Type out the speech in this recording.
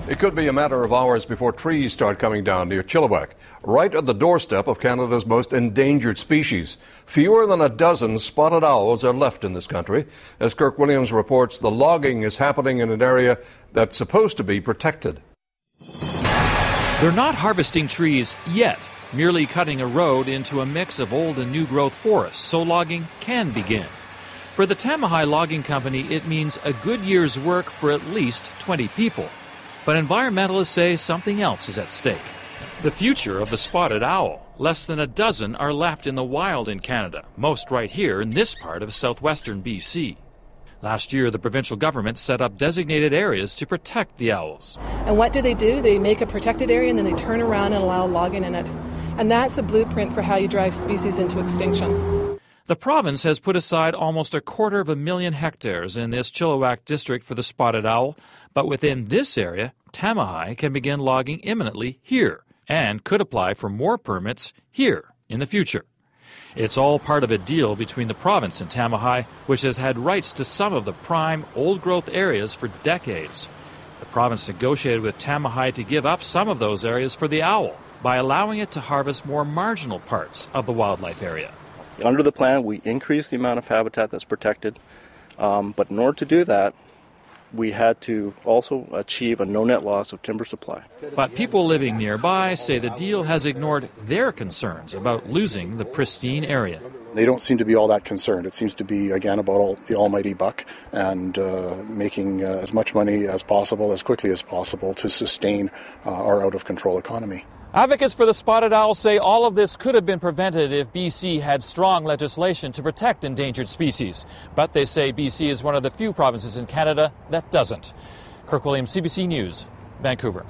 It could be a matter of hours before trees start coming down near Chilliwack, right at the doorstep of Canada's most endangered species. Fewer than a dozen spotted owls are left in this country. As Kirk Williams reports, the logging is happening in an area that's supposed to be protected. They're not harvesting trees yet, merely cutting a road into a mix of old and new growth forests so logging can begin. For the Tamahai Logging Company, it means a good year's work for at least 20 people. But environmentalists say something else is at stake. The future of the spotted owl. Less than a dozen are left in the wild in Canada, most right here in this part of southwestern BC. Last year, the provincial government set up designated areas to protect the owls. And what do? They make a protected area and then they turn around and allow logging in it. And that's a blueprint for how you drive species into extinction. The province has put aside almost 250,000 hectares in this Chilliwack district for the spotted owl, but within this area, Tamahai can begin logging imminently here and could apply for more permits here in the future. It's all part of a deal between the province and Tamahai, which has had rights to some of the prime old-growth areas for decades. The province negotiated with Tamahai to give up some of those areas for the owl by allowing it to harvest more marginal parts of the wildlife area. Under the plan, we increase the amount of habitat that's protected, but in order to do that, we had to also achieve a no net loss of timber supply. But people living nearby say the deal has ignored their concerns about losing the pristine area. They don't seem to be all that concerned. It seems to be, again, about the almighty buck and making as much money as possible, as quickly as possible, to sustain our out-of-control economy. Advocates for the spotted owl say all of this could have been prevented if BC had strong legislation to protect endangered species. But they say BC is one of the few provinces in Canada that doesn't. Kirk Williams, CBC News, Vancouver.